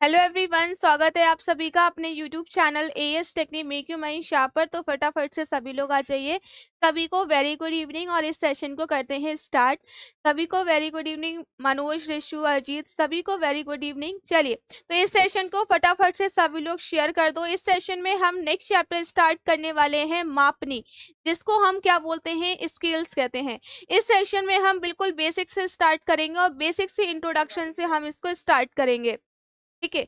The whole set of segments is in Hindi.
हेलो एवरीवन, स्वागत है आप सभी का अपने YouTube channel as technique make you money Shah पर। तो फटाफट से सभी लोग आ जाइए। सभी को वेरी गुड इवनिंग और इस सेशन को करते हैं स्टार्ट। सभी को very good evening. Manoj, Rishu, Ajit, सभी को वेरी गुड इवनिंग। चलिए, तो इस सेशन को फटाफट से सभी लोग शेयर कर दो। इस सेशन में हम नेक्स्ट चैप्टर स्टार्ट करने वाले हैं, मापनी, जिसको हम क्या बोलते हैं, स्किल्स कहते हैं। इस सेशन में हम बिल्कुल बेसिक से स्टार्ट करेंगे और बेसिक से इंट्रोडक्शन से हम इसको स्टार्ट करेंगे। ठीक है,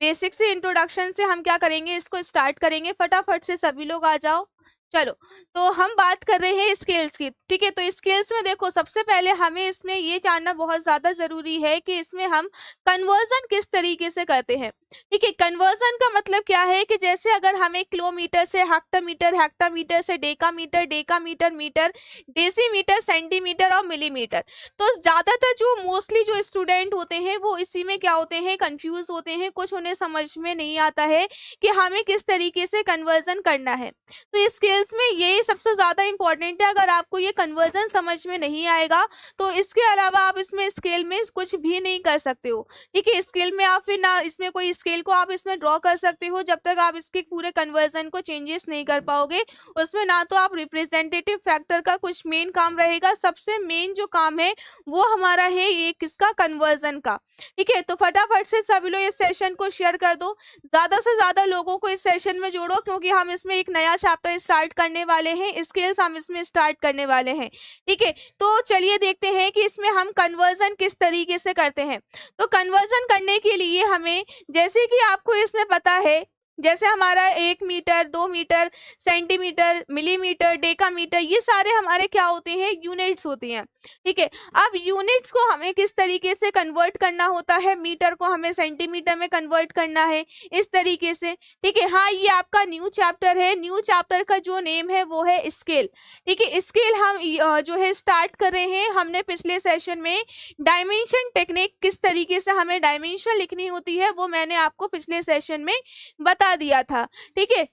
बेसिक से इंट्रोडक्शन से हम क्या करेंगे, इसको स्टार्ट करेंगे। फटाफट से सभी लोग आ जाओ। चलो, तो हम बात कर रहे हैं स्किल्स की। ठीक है, तो स्किल्स में देखो, सबसे पहले हमें इसमें ये जानना बहुत ज्यादा जरूरी है कि इसमें हम कन्वर्जन किस तरीके से करते हैं। ठीक है, कन्वर्जन का मतलब क्या है कि जैसे अगर हमें किलोमीटर से हेक्टोमीटर, हेक्टोमीटर से decametre, decametre metre, decimetre, centimetre और मिलीमीटर, तो ज्यादातर जो मोस्टली जो स्टूडेंट होते हैं वो इसी में क्या होते हैं, कंफ्यूज होते हैं। कुछ उन्हें समझ में नहीं आता है कि हमें किस तरीके से कन्वर्जन करना है। तो स्किल्स में ये सबसे ज्यादा इंपॉर्टेंट है। अगर आपको ये कन्वर्जन समझ में नहीं आएगा तो इसके अलावा आप इसमें स्केल में कुछ भी नहीं कर सकते हो। ठीक है, स्केल में आप फिर ना इसमें कोई स्केल को आप इसमें ड्रॉ कर सकते हो, जब तक आप इसके पूरे कन्वर्जन को चेंजेस नहीं कर पाओगे उसमें ना तो आप रिप्रेजेंटेटिव फैक्टर का कुछ मेन काम रहेगा। सबसे मेन जो काम है वो हमारा है ये किसका, कन्वर्जन का। ठीक है, तो फटाफट से सभी लोग इस सेशन को शेयर कर दो, ज्यादा से ज्यादा लोगों को इस सेशन में जोड़ो, क्योंकि हम इसमें एक नया चैप्टर स्टार्ट करने वाले हैं, स्किल्स हम इसमें स्टार्ट करने वाले हैं। ठीक है, तो चलिए देखते हैं कि इसमें हम कन्वर्जन किस तरीके से करते हैं। तो कन्वर्जन करने के लिए हमें, जैसे कि आपको इसमें पता है, जैसे हमारा 1 metre, 2 metre, centimetre, millimetre, decametre, ये सारे हमारे क्या होते हैं, यूनिट्स होती हैं। ठीक है, अब यूनिट्स को हमें किस तरीके से कन्वर्ट करना होता है, मीटर को हमें सेंटीमीटर में कन्वर्ट करना है, इस तरीके से। ठीक है, हाँ, ये आपका न्यू चैप्टर है। न्यू चैप्टर का जो नेम है वो है स्केल। ठीक है, स्केल हम जो है स्टार्ट कर रहे हैं। हमने पिछले सेशन में डायमेंशन टेक्निक, किस तरीके से हमें डायमेंशन लिखनी होती है, वो मैंने आपको पिछले सेशन में बता दिया था। ठीक है,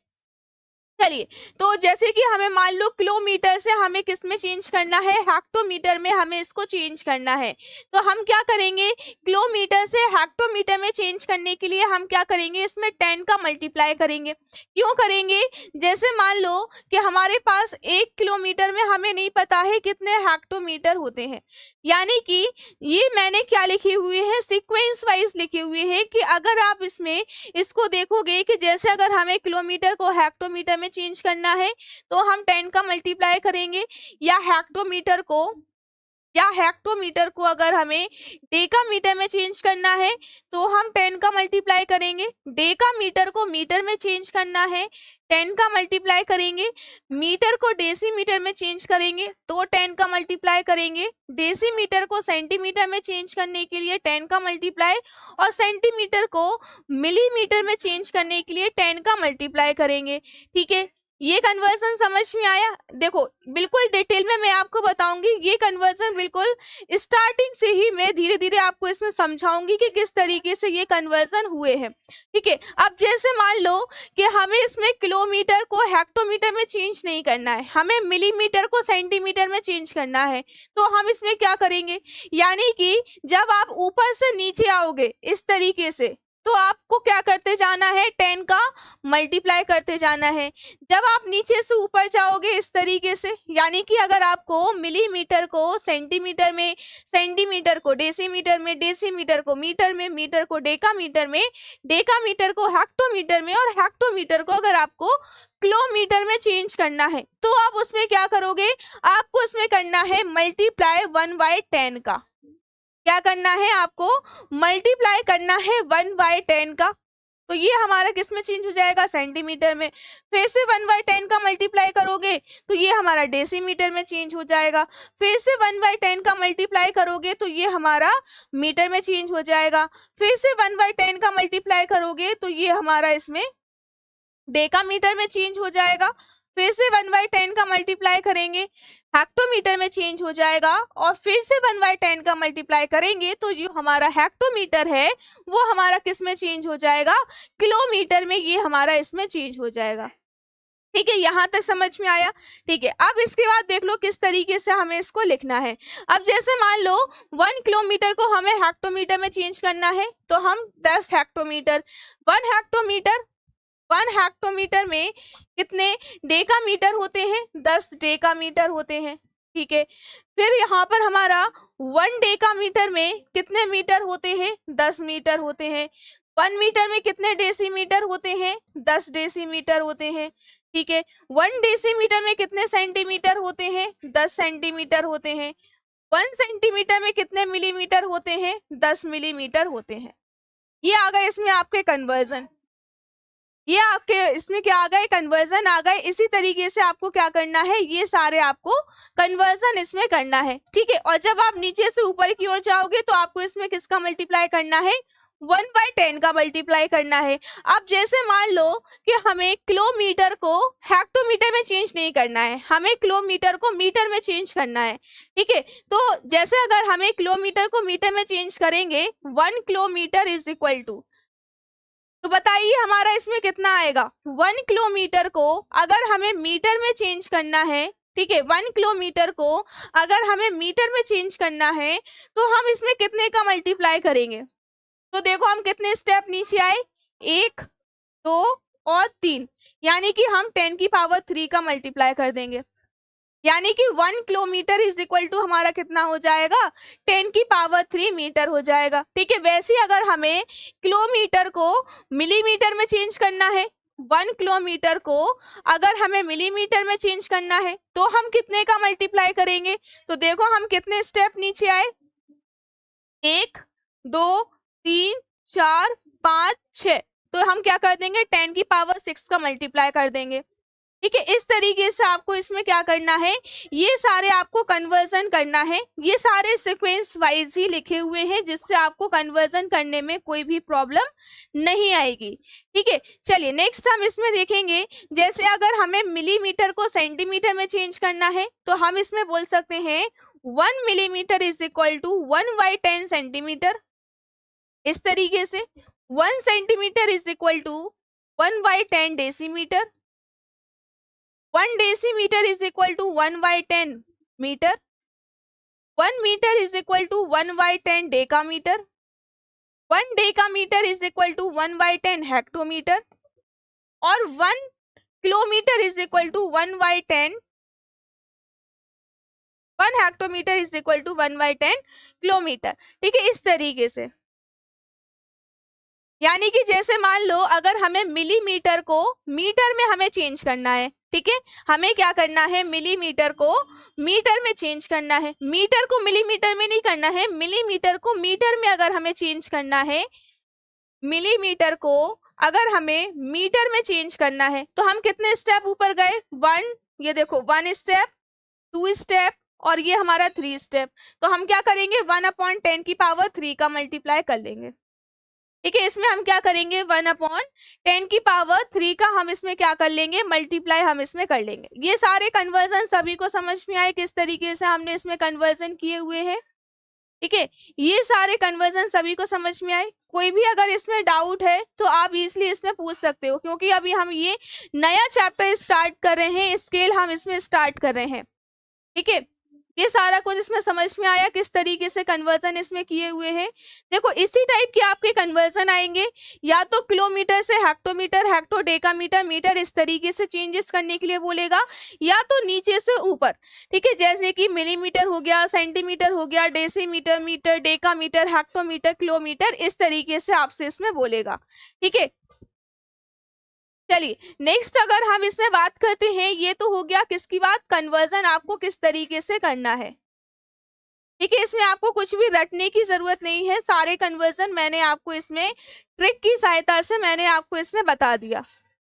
चलिए, तो जैसे कि हमें मान लो किलोमीटर से हमें किस में चेंज करना है, हेक्टोमीटर में हमें इसको चेंज करना है। तो हम क्या करेंगे, किलोमीटर से हेक्टोमीटर में चेंज करने के लिए हम क्या करेंगे, इसमें 10 का मल्टीप्लाई करेंगे। क्यों करेंगे, जैसे मान लो कि हमारे पास 1 किलोमीटर में हमें नहीं पता है कितने हेक्टोमीटर होते हैं, यानी कि ये मैंने क्या लिखे हुए हैं, सीक्वेंस वाइज लिखे हुए हैं कि अगर आप इसमें इसको देखोगे कि जैसे अगर हमें किलोमीटर को हेक्टोमीटर में चेंज करना है तो हम 10 का मल्टीप्लाई करेंगे, या हेक्टोमीटर को अगर हमें डेकामीटर में चेंज करना है तो हम 10 का मल्टीप्लाई करेंगे। डेकामीटर को मीटर में चेंज करना है, 10 का मल्टीप्लाई करेंगे। मीटर को डेसीमीटर में चेंज करेंगे तो 10 का मल्टीप्लाई करेंगे। डेसीमीटर को सेंटीमीटर में चेंज करने के लिए 10 का मल्टीप्लाई, और सेंटीमीटर को मिलीमीटर में चेंज करने के लिए 10 का मल्टीप्लाई करेंगे। ठीक है, ये कन्वर्जन समझ में आया। देखो, बिल्कुल डिटेल में मैं आपको बताऊंगी ये कन्वर्जन, बिल्कुल स्टार्टिंग से ही मैं धीरे धीरे आपको इसमें समझाऊंगी कि किस तरीके से ये कन्वर्जन हुए हैं। ठीक है, अब जैसे मान लो कि हमें इसमें किलोमीटर को हेक्टोमीटर में चेंज नहीं करना है, हमें मिलीमीटर को सेंटीमीटर में चेंज करना है, तो हम इसमें क्या करेंगे, यानी कि जब आप ऊपर से नीचे आओगे इस तरीके से तो आपको क्या करते जाना है, 10 का मल्टीप्लाई करते जाना है। जब आप नीचे से ऊपर जाओगे इस तरीके से, यानी कि अगर आपको मिलीमीटर को सेंटीमीटर में, सेंटीमीटर को डेसीमीटर में, डेसीमीटर को मीटर में, मीटर को डेकामीटर में, डेकामीटर को हेक्टोमीटर में, और हेक्टोमीटर को अगर आपको किलोमीटर में चेंज करना है तो आप उसमें क्या करोगे, आपको उसमें करना है मल्टीप्लाई 1/10 का। क्या करना है, आपको मल्टीप्लाई करना है 1/10 का। तो ये हमारा किस में चेंज हो जाएगा, सेंटीमीटर में। फिर से 1/10 का मल्टीप्लाई करोगे तो ये हमारा डेसीमीटर में चेंज हो जाएगा। फिर से 1/10 का मल्टीप्लाई करोगे तो ये हमारा मीटर में चेंज हो जाएगा। फिर से 1/10 का मल्टीप्लाई करोगे तो ये हमारा इसमें डेकामीटर में चेंज हो जाएगा। फिर से 1/10 का मल्टीप्लाई करेंगे, हेक्टोमीटर में चेंज हो जाएगा, और फिर से 1/10 का मल्टीप्लाई करेंगे तो जो हमारा हेक्टोमीटर है वो हमारा किस में चेंज हो जाएगा, किलोमीटर में, ये हमारा इसमें चेंज हो जाएगा। ठीक है, यहाँ तक समझ में आया। ठीक है, अब इसके बाद देख लो किस तरीके से हमें इसको लिखना है। अब जैसे मान लो 1 किलोमीटर को हमें हेक्टोमीटर में चेंज करना है, तो हम 10 हेक्टोमीटर, 1 हेक्टोमीटर, 1 हेक्टोमीटर में कितने डेकामीटर होते हैं? 10 डेकामीटर होते हैं। ठीक है, फिर यहाँ पर हमारा 1 डेकामीटर में कितने मीटर होते हैं? 10 मीटर होते हैं। 1 मीटर में कितने डेसीमीटर होते हैं? 10 डेसीमीटर होते हैं। ठीक है, 1 डेसीमीटर में कितने सेंटीमीटर होते हैं? 10 सेंटीमीटर होते हैं। 1 सेंटीमीटर में कितने मिलीमीटर होते हैं? 10 मिलीमीटर होते हैं। ये आ गए इसमें आपके कन्वर्जन, ये आपके इसमें क्या आ गए? कन्वर्जन आ गए। इसी तरीके से आपको क्या करना है? ये सारे आपको कन्वर्जन इसमें करना है। ठीक है, और जब आप नीचे से ऊपर की ओर जाओगे तो आपको इसमें किसका मल्टीप्लाई करना है? 1/10 का मल्टीप्लाई करना है। अब जैसे मान लो कि हमें किलोमीटर को हेक्टोमीटर में चेंज नहीं करना है, हमें किलोमीटर को मीटर में चेंज करना है। ठीक है, तो जैसे अगर हमें किलोमीटर को मीटर में चेंज करेंगे, 1 किलोमीटर इज इक्वल टू, तो बताइए हमारा इसमें कितना आएगा? 1 किलोमीटर को अगर हमें मीटर में चेंज करना है, ठीक है, 1 किलोमीटर को अगर हमें मीटर में चेंज करना है तो हम इसमें कितने का मल्टीप्लाई करेंगे? तो देखो हम कितने स्टेप नीचे आए, 1, 2 और 3, यानी कि हम 10⁻³ का मल्टीप्लाई कर देंगे, यानी कि 1 किलोमीटर इज इक्वल टू हमारा कितना हो जाएगा? 10⁻³ मीटर हो जाएगा। ठीक है, वैसे अगर हमें किलोमीटर को मिलीमीटर में चेंज करना है, 1 किलोमीटर को अगर हमें मिलीमीटर में चेंज करना है तो हम कितने का मल्टीप्लाई करेंगे? तो देखो हम कितने स्टेप नीचे आए, 1, 2, 3, 4, 5, 6, तो हम क्या कर देंगे? 10⁻6 का मल्टीप्लाई कर देंगे। ठीक है, इस तरीके से आपको इसमें क्या करना है? ये सारे आपको कन्वर्जन करना है। ये सारे सीक्वेंस वाइज ही लिखे हुए हैं जिससे आपको कन्वर्जन करने में कोई भी प्रॉब्लम नहीं आएगी। ठीक है, चलिए नेक्स्ट हम इसमें देखेंगे, जैसे अगर हमें मिलीमीटर को सेंटीमीटर में चेंज करना है तो हम इसमें बोल सकते हैं 1 millimetre is equal to 1/10 centimetre. इस तरीके से 1 centimetre is equal to 1/10 decimetre, 1 decimetre is equal to 1/10 metre, 1 metre is equal to 1/10 decametre, 1 decametre is equal to 1/10 hectometre, और 1 kilometre is equal to 1/10, 1 hectometre is equal to 1/10 kilometre. ठीक है, इस तरीके से, यानी कि जैसे मान लो अगर हमें मिलीमीटर को मीटर में हमें चेंज करना है, ठीक है, हमें क्या करना है? मिलीमीटर को मीटर में चेंज करना है। मीटर को मिलीमीटर में नहीं करना है, मिलीमीटर को मीटर में अगर हमें चेंज करना है, मिलीमीटर को अगर हमें मीटर में चेंज करना है तो हम कितने स्टेप ऊपर गए? 1, ये देखो 1 स्टेप, 2 स्टेप और ये हमारा 3 स्टेप। तो हम क्या करेंगे? 1/10⁻³ का मल्टीप्लाई कर लेंगे। ठीक है, इसमें हम क्या करेंगे? 1/10⁻³ का हम इसमें क्या कर लेंगे? मल्टीप्लाई हम इसमें कर लेंगे। ये सारे कन्वर्जन सभी को समझ में आए किस तरीके से हमने इसमें कन्वर्जन किए हुए हैं? ठीक है, ये सारे कन्वर्जन सभी को समझ में आए। कोई भी अगर इसमें डाउट है तो आप इजीली इसमें पूछ सकते हो, क्योंकि अभी हम ये नया चैप्टर स्टार्ट कर रहे हैं, स्केल हम इसमें स्टार्ट कर रहे हैं। ठीक है, ये सारा कुछ इसमें समझ में आया किस तरीके से कन्वर्जन इसमें किए हुए हैं? देखो इसी टाइप के आपके कन्वर्जन आएंगे, या तो किलोमीटर से हेक्टोमीटर, हेक्टो डेकामीटर, मीटर, इस तरीके से चेंजेस करने के लिए बोलेगा, या तो नीचे से ऊपर। ठीक है, जैसे कि मिलीमीटर हो गया, सेंटीमीटर हो गया, decimetre, metre, decametre, hectometre, kilometre, इस तरीके से आपसे इसमें बोलेगा। ठीक है, चलिए नेक्स्ट अगर हम इसमें बात करते हैं, ये तो हो गया किसकी बात? कन्वर्जन आपको किस तरीके से करना है। ठीक है, इसमें आपको कुछ भी रटने की जरूरत नहीं है, सारे कन्वर्जन मैंने आपको इसमें ट्रिक की सहायता से मैंने आपको इसमें बता दिया।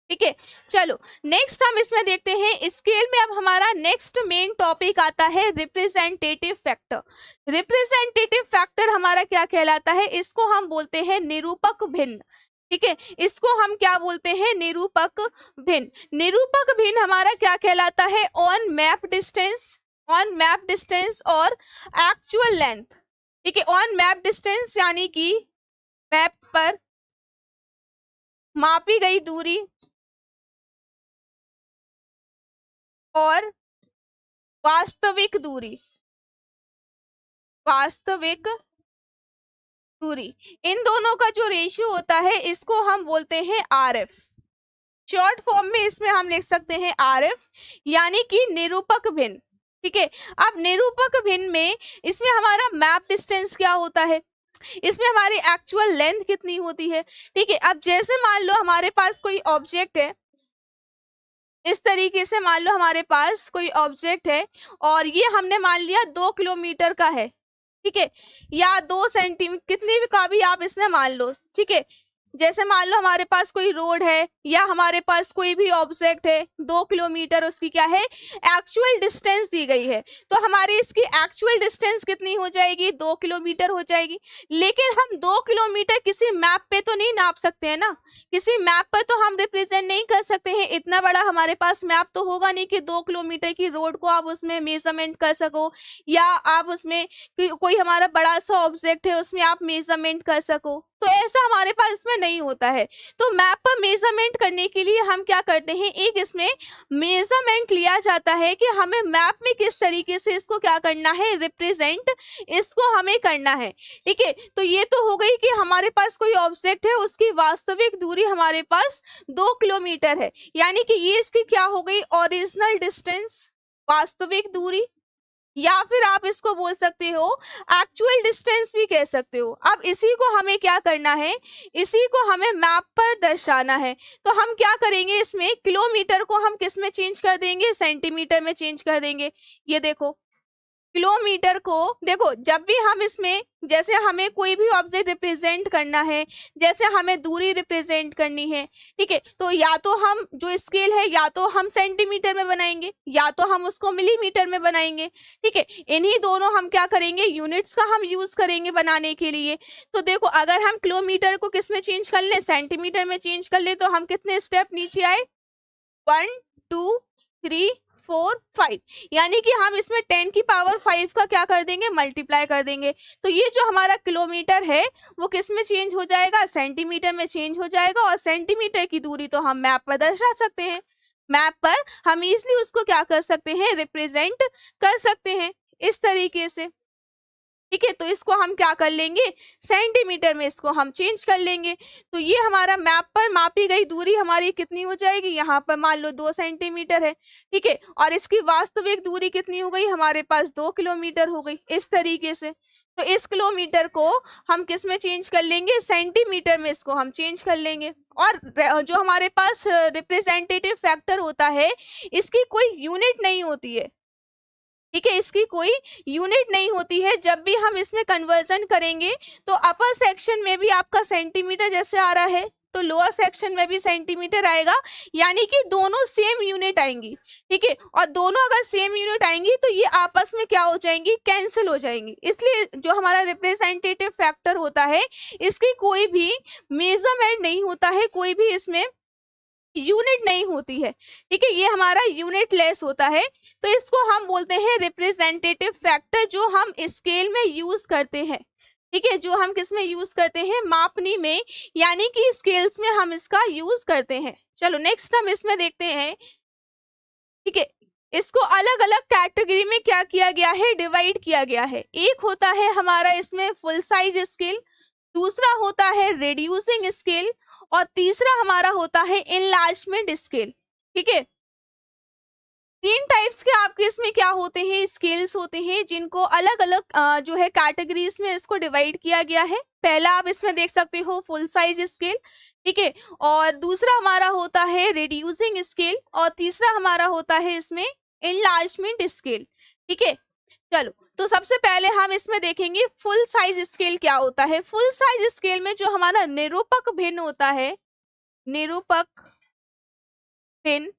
ठीक है, चलो नेक्स्ट हम इसमें देखते हैं स्केल में। अब हमारा नेक्स्ट मेन टॉपिक आता है रिप्रेजेंटेटिव फैक्टर। रिप्रेजेंटेटिव फैक्टर हमारा क्या कहलाता है? इसको हम बोलते हैं निरूपक भिन्न। ठीक है, इसको हम क्या बोलते हैं? निरूपक भिन्न। निरूपक भिन्न हमारा क्या कहलाता है? On map distance, on map distance और एक्चुअल लेंथ। ठीक है, ऑन मैप डिस्टेंस यानी कि मैप पर मापी गई दूरी और वास्तविक दूरी, वास्तविक दूरी, इन दोनों का जो रेशियो होता है इसको हम बोलते हैं आरएफ। शॉर्ट फॉर्म में इसमें हम लिख सकते हैं आरएफ, यानी कि निरूपक भिन्न। ठीक है, अब निरूपक भिन्न में इसमें हमारा मैप डिस्टेंस क्या होता है, इसमें हमारी एक्चुअल लेंथ कितनी होती है। ठीक है, अब जैसे मान लो हमारे पास कोई ऑब्जेक्ट है, इस तरीके से मान लो हमारे पास कोई ऑब्जेक्ट है और ये हमने मान लिया 2 किलोमीटर का है। ठीक है, या 2 सेंटीमीटर, कितनी भी का भी आप इसमें मान लो। ठीक है, जैसे मान लो हमारे पास कोई रोड है या हमारे पास कोई भी ऑब्जेक्ट है, 2 किलोमीटर उसकी क्या है, एक्चुअल डिस्टेंस दी गई है, तो हमारी इसकी एक्चुअल डिस्टेंस कितनी हो जाएगी, 2 किलोमीटर हो जाएगी। लेकिन हम 2 किलोमीटर किसी मैप पे तो नहीं नाप सकते हैं ना, किसी मैप पर तो हम रिप्रेजेंट नहीं कर सकते हैं, इतना बड़ा हमारे पास मैप तो होगा नहीं कि 2 किलोमीटर की रोड को आप उसमें मेजरमेंट कर सको, या आप उसमें कोई हमारा बड़ा सा ऑब्जेक्ट है उसमें आप मेजरमेंट कर सको, तो ऐसा हमारे पास इसमें नहीं होता है। तो मैप पर मेजरमेंट करने के लिए हम क्या करते हैं, एक इसमें मेजरमेंट लिया जाता है कि हमें मैप में किस तरीके से इसको क्या करना है, रिप्रेजेंट इसको हमें करना है। ठीक है, तो ये तो हो गई कि हमारे पास कोई ऑब्जेक्ट है उसकी वास्तविक दूरी हमारे पास 2 किलोमीटर है, यानी कि ये इसकी क्या हो गई, ओरिजिनल डिस्टेंस, वास्तविक दूरी, या फिर आप इसको बोल सकते हो एक्चुअल डिस्टेंस भी कह सकते हो। अब इसी को हमें क्या करना है, इसी को हमें मैप पर दर्शाना है। तो हम क्या करेंगे, इसमें किलोमीटर को हम किस में चेंज कर देंगे, सेंटीमीटर में चेंज कर देंगे। ये देखो किलोमीटर को, देखो जब भी हम इसमें, जैसे हमें कोई भी ऑब्जेक्ट रिप्रेजेंट करना है, जैसे हमें दूरी रिप्रेजेंट करनी है, ठीक है, तो या तो हम जो स्केल है या तो हम सेंटीमीटर में बनाएंगे या तो हम उसको मिलीमीटर में बनाएंगे। ठीक है, इन्हीं दोनों हम क्या करेंगे, यूनिट्स का हम यूज करेंगे बनाने के लिए। तो देखो अगर हम किलोमीटर को किस में चेंज कर ले, सेंटीमीटर में चेंज कर ले, तो हम कितने स्टेप नीचे आए, 1 2 3 4 5, यानी कि हम इसमें 10 की पावर 5 का क्या कर देंगे, मल्टीप्लाई कर देंगे। तो ये जो हमारा किलोमीटर है वो किस में चेंज हो जाएगा, सेंटीमीटर में चेंज हो जाएगा। और सेंटीमीटर की दूरी तो हम मैप पर दर्शा सकते हैं, मैप पर हम इजिली उसको क्या कर सकते हैं, रिप्रेजेंट कर सकते हैं इस तरीके से। ठीक है, तो इसको हम क्या कर लेंगे, सेंटीमीटर में इसको हम चेंज कर लेंगे। तो ये हमारा मैप पर मापी गई दूरी हमारी कितनी हो जाएगी, यहाँ पर मान लो 2 सेंटीमीटर है। ठीक है, और इसकी वास्तविक दूरी कितनी हो गई, हमारे पास 2 किलोमीटर हो गई इस तरीके से। तो इस किलोमीटर को हम किस में चेंज कर लेंगे, सेंटीमीटर में इसको हम चेंज कर लेंगे। और जो हमारे पास रिप्रेजेंटेटिव फैक्टर होता है, इसकी कोई यूनिट नहीं होती है। ठीक है, इसकी कोई यूनिट नहीं होती है। जब भी हम इसमें कन्वर्जन करेंगे तो अपर सेक्शन में भी आपका सेंटीमीटर जैसे आ रहा है तो लोअर सेक्शन में भी सेंटीमीटर आएगा, यानी कि दोनों सेम यूनिट आएंगी। ठीक है, और दोनों अगर सेम यूनिट आएंगी तो ये आपस में क्या हो जाएंगी, कैंसिल हो जाएंगी। इसलिए जो हमारा रिप्रेजेंटेटिव फैक्टर होता है इसकी कोई भी मेजरमेंट नहीं होता है, कोई भी इसमें यूनिट नहीं होती है। ठीक है, ये हमारा यूनिट लेस होता है। तो इसको हम बोलते हैं रिप्रेजेंटेटिव फैक्टर, जो हम स्केल में यूज करते हैं। ठीक है, जो हम किस में यूज करते हैं, मापनी में, यानी कि स्केल्स में हम इसका यूज करते हैं। चलो नेक्स्ट हम इसमें देखते हैं। ठीक है, इसको अलग अलग कैटेगरी में क्या किया गया है, डिवाइड किया गया है। एक होता है हमारा इसमें फुल साइज स्केल, दूसरा होता है रिड्यूसिंग स्केल, और तीसरा हमारा होता है इनलार्जमेंट स्केल। ठीक है, 3 टाइप्स के आपके इसमें क्या होते हैं, स्केल्स होते हैं, जिनको अलग अलग जो है कैटेगरीज में इसको डिवाइड किया गया है। पहला आप इसमें देख सकते हो फुल साइज स्केल, ठीक है, और दूसरा हमारा होता है रिड्यूसिंग स्केल, और तीसरा हमारा होता है इसमें इनलार्जमेंट स्केल। ठीक है, चलो तो सबसे पहले हम इसमें देखेंगे फुल साइज स्केल क्या होता है। फुल साइज स्केल में जो हमारा निरूपक भिन्न होता है, निरूपक भिन्न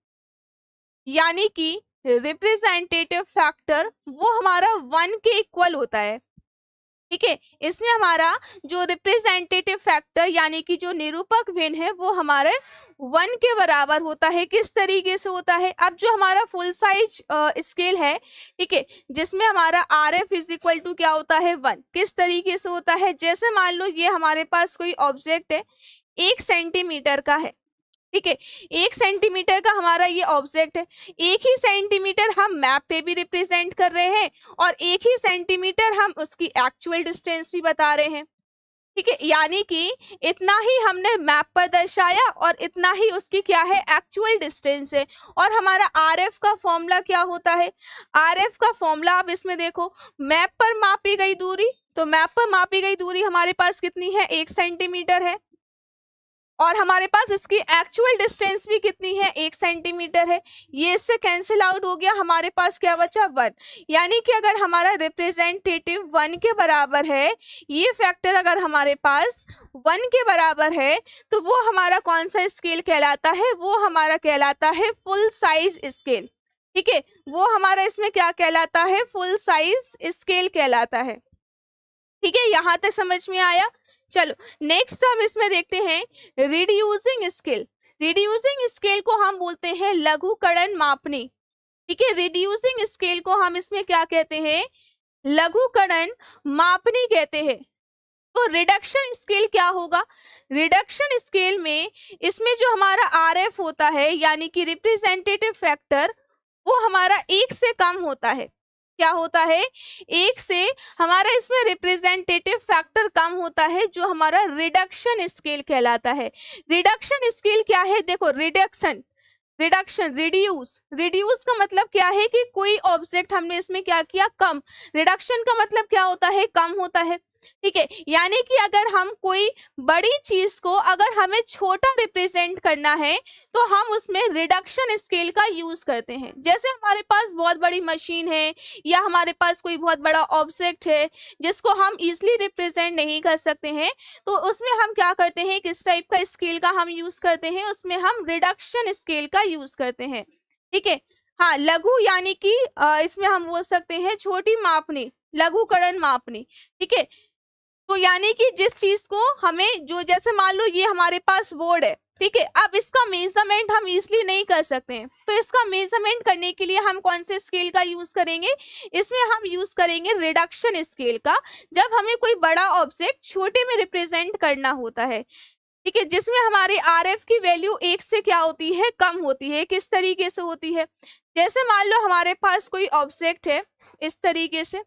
यानी कि रिप्रेजेंटेटिव फैक्टर, वो हमारा 1 के इक्वल होता है। ठीक है, इसमें हमारा जो रिप्रेजेंटेटिव फैक्टर यानी कि जो निरूपक भिन्न है वो हमारे 1 के बराबर होता है। किस तरीके से होता है, अब जो हमारा फुल साइज स्केल है, ठीक है, जिसमें हमारा R F is equal to क्या होता है, 1। किस तरीके से होता है, जैसे मान लो ये हमारे पास कोई ऑब्जेक्ट है 1 सेंटीमीटर का है। ठीक है। 1 सेंटीमीटर का हमारा ये ऑब्जेक्ट है, 1 ही सेंटीमीटर हम मैप पे भी रिप्रेजेंट कर रहे हैं और 1 ही सेंटीमीटर हम उसकी एक्चुअल डिस्टेंस भी बता रहे हैं। ठीक है, यानी कि इतना ही हमने मैप पर दर्शाया और इतना ही उसकी क्या है, एक्चुअल डिस्टेंस है। और हमारा आरएफ का फॉर्मूला क्या होता है, आरएफ का फॉर्मूला आप इसमें देखो, मैप पर मापी गई दूरी, तो मैप पर मापी गई दूरी हमारे पास कितनी है, 1 सेंटीमीटर है और हमारे पास इसकी एक्चुअल डिस्टेंस भी कितनी है, 1 सेंटीमीटर है। ये इससे कैंसिल आउट हो गया, हमारे पास क्या बचा, 1। यानी कि अगर हमारा रिप्रेजेंटेटिव 1 के बराबर है, ये फैक्टर अगर हमारे पास 1 के बराबर है, तो वो हमारा कौन सा स्केल कहलाता है, वो हमारा कहलाता है फुल साइज स्केल। ठीक है, वो हमारा इसमें क्या कहलाता है, फुल साइज स्केल कहलाता है। ठीक है, यहाँ तक समझ में आया। चलो नेक्स्ट हम इसमें देखते हैं रिड्यूसिंग स्केल। रिड्यूसिंग स्केल को हम बोलते हैं लघुकरण मापनी। ठीक है, रिड्यूसिंग स्केल को हम इसमें क्या कहते हैं, लघुकरण मापनी कहते हैं। तो रिडक्शन स्केल क्या होगा, रिडक्शन स्केल में इसमें जो हमारा आरएफ होता है यानी कि रिप्रेजेंटेटिव फैक्टर, वो हमारा 1 से कम होता है। क्या होता है, 1 से हमारा इसमें रिप्रेजेंटेटिव फैक्टर कम होता है, जो हमारा रिडक्शन स्केल कहलाता है। रिडक्शन स्केल क्या है, देखो रिडक्शन, रिडक्शन, रिड्यूस, रिड्यूस का मतलब क्या है कि कोई ऑब्जेक्ट हमने इसमें क्या किया, कम। रिडक्शन का मतलब क्या होता है, कम होता है। ठीक है, यानी कि अगर हम कोई बड़ी चीज को अगर हमें छोटा रिप्रेजेंट करना है, तो हम उसमें रिडक्शन स्केल का यूज करते हैं। जैसे हमारे पास बहुत बड़ी मशीन है या हमारे पास कोई बहुत बड़ा ऑब्जेक्ट है जिसको हम इजिली रिप्रेजेंट नहीं कर सकते हैं, तो उसमें हम क्या करते हैं, किस टाइप का स्केल का हम यूज करते हैं, उसमें हम रिडक्शन स्केल का यूज करते हैं। ठीक है, हाँ, लघु यानी कि इसमें हम बोल सकते हैं छोटी मापनी, लघुकरण मापनी। ठीक है, तो यानी कि जिस चीज को हमें, जो जैसे मान लो ये हमारे पास बोर्ड है, ठीक है, अब इसका मेजरमेंट हम इजिली नहीं कर सकते हैं, तो इसका मेजरमेंट करने के लिए हम कौन से स्केल का यूज करेंगे, इसमें हम यूज करेंगे रिडक्शन स्केल का, जब हमें कोई बड़ा ऑब्जेक्ट छोटे में रिप्रेजेंट करना होता है। ठीक है, जिसमें हमारी आरएफ की वैल्यू 1 से क्या होती है, कम होती है। किस तरीके से होती है, जैसे मान लो हमारे पास कोई ऑब्जेक्ट है इस तरीके से,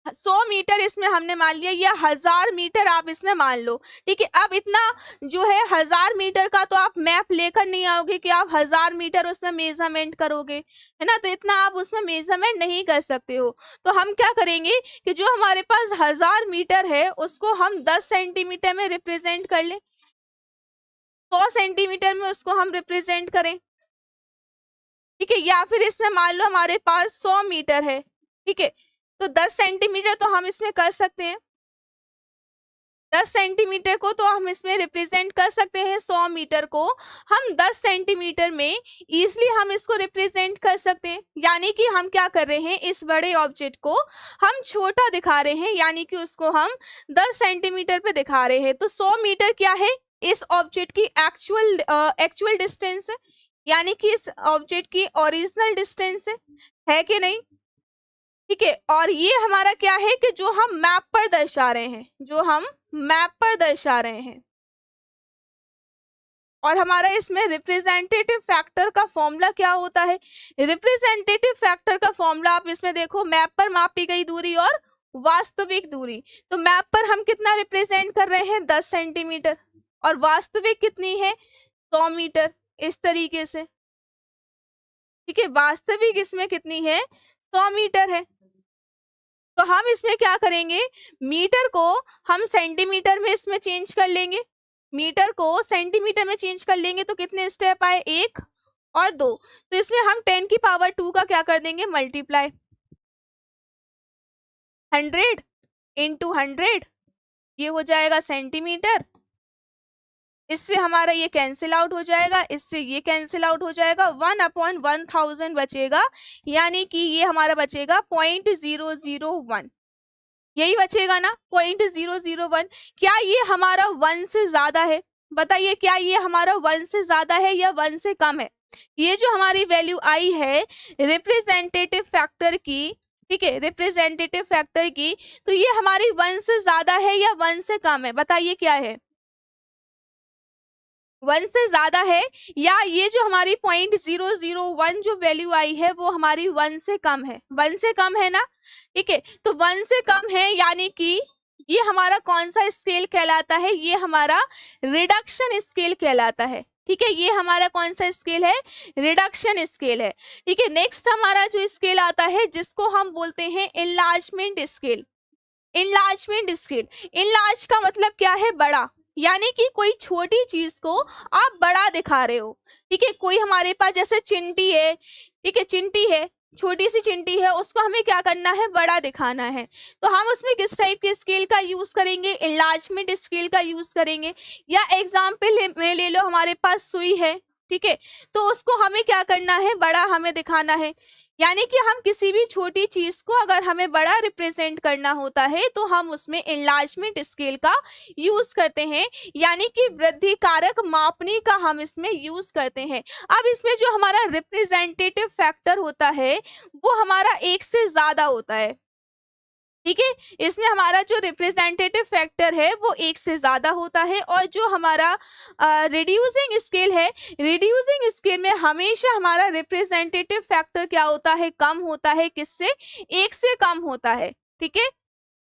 100 मीटर इसमें हमने मान लिया, या 1000 मीटर आप इसमें मान लो। ठीक है, अब इतना जो है 1000 मीटर का तो आप मैप लेकर नहीं आओगे कि आप 1000 मीटर उसमें मेजरमेंट करोगे, है ना, तो इतना आप उसमें मेजरमेंट नहीं कर सकते हो। तो हम क्या करेंगे कि जो हमारे पास 1000 मीटर है उसको हम 10 सेंटीमीटर में रिप्रेजेंट कर लें, 100 सेंटीमीटर में उसको हम रिप्रेजेंट करें। ठीक है, या फिर इसमें मान लो हमारे पास 100 मीटर है, ठीक है, तो 10 सेंटीमीटर तो हम इसमें कर सकते हैं, 10 सेंटीमीटर को तो हम इसमें रिप्रेजेंट कर सकते हैं, 100 मीटर को हम 10 सेंटीमीटर में इजिली हम इसको रिप्रेजेंट कर सकते हैं। यानी कि हम क्या कर रहे हैं, इस बड़े ऑब्जेक्ट को हम छोटा दिखा रहे हैं, यानी कि उसको हम 10 सेंटीमीटर पे दिखा रहे हैं। तो 100 मीटर क्या है, इस ऑब्जेक्ट की एक्चुअल डिस्टेंस है, यानी कि इस ऑब्जेक्ट की ओरिजिनल डिस्टेंस है कि नहीं। ठीक है, और ये हमारा क्या है कि जो हम मैप पर दर्शा रहे हैं, जो हम मैप पर दर्शा रहे हैं। और हमारा इसमें रिप्रेजेंटेटिव फैक्टर का फॉर्मूला क्या होता है, रिप्रेजेंटेटिव फैक्टर का फॉर्मूला आप इसमें देखो, मैप पर मापी गई दूरी और वास्तविक दूरी। तो मैप पर हम कितना रिप्रेजेंट कर रहे हैं, 10 सेंटीमीटर, और वास्तविक कितनी है, 100 मीटर, इस तरीके से। ठीक है, वास्तविक इसमें कितनी है, 100 मीटर है। तो हम इसमें क्या करेंगे, मीटर को हम सेंटीमीटर में इसमें चेंज कर लेंगे, मीटर को सेंटीमीटर में चेंज कर लेंगे, तो कितने स्टेप आए, 1 और 2, तो इसमें हम 10 की पावर 2 का क्या कर देंगे, मल्टीप्लाई, 100 इंटू 100, ये हो जाएगा सेंटीमीटर। इससे हमारा ये कैंसिल आउट हो जाएगा, इससे ये कैंसिल आउट हो जाएगा, 1/1000 बचेगा, यानी कि ये हमारा बचेगा 0.001, यही बचेगा ना, 0.001। क्या ये हमारा 1 से ज्यादा है, बताइए, क्या ये हमारा 1 से ज्यादा है या 1 से कम है। ये जो हमारी वैल्यू आई है रिप्रेजेंटेटिव फैक्टर की, ठीक है, रिप्रेजेंटेटिव फैक्टर की, तो ये हमारी 1 से ज्यादा है या 1 से कम है, बताइए क्या है। 1 से ज़्यादा है, या ये जो हमारी 0.001 जो वैल्यू आई है वो हमारी 1 से कम है। 1 से कम है ना, ठीक है। तो 1 से कम है यानी कि ये हमारा कौन सा स्केल कहलाता है, ये हमारा रिडक्शन स्केल कहलाता है, ठीक है। ये हमारा कौन सा स्केल है, रिडक्शन स्केल है, ठीक है। नेक्स्ट हमारा जो स्केल आता है जिसको हम बोलते हैं enlargement scale. Enlargement scale, enlarge का मतलब क्या है, बड़ा, यानी कि कोई छोटी चीज को आप बड़ा दिखा रहे हो, ठीक है। कोई हमारे पास जैसे चिंटी है, ठीक है, चिंटी है, छोटी सी चिंटी है, उसको हमें क्या करना है, बड़ा दिखाना है। तो हम उसमें किस टाइप के स्केल का यूज करेंगे, इनलार्जमेंट स्केल का यूज करेंगे। या एग्जाम्पल में ले लो, हमारे पास सुई है, ठीक है, तो उसको हमें क्या करना है, बड़ा हमें दिखाना है। यानी कि हम किसी भी छोटी चीज को अगर हमें बड़ा रिप्रेजेंट करना होता है तो हम उसमें इनलार्जमेंट स्केल का यूज करते हैं, यानी कि वृद्धि कारक मापनी का हम इसमें यूज करते हैं। अब इसमें जो हमारा रिप्रेजेंटेटिव फैक्टर होता है वो हमारा 1 से ज्यादा होता है, ठीक है। इसमें हमारा जो रिप्रेजेंटेटिव फैक्टर है वो 1 से ज्यादा होता है। और जो हमारा रिड्यूसिंग स्केल है, रिड्यूसिंग स्केल में हमेशा हमारा रिप्रेजेंटेटिव फैक्टर क्या होता है, कम होता है, किससे, 1 से कम होता है, ठीक है।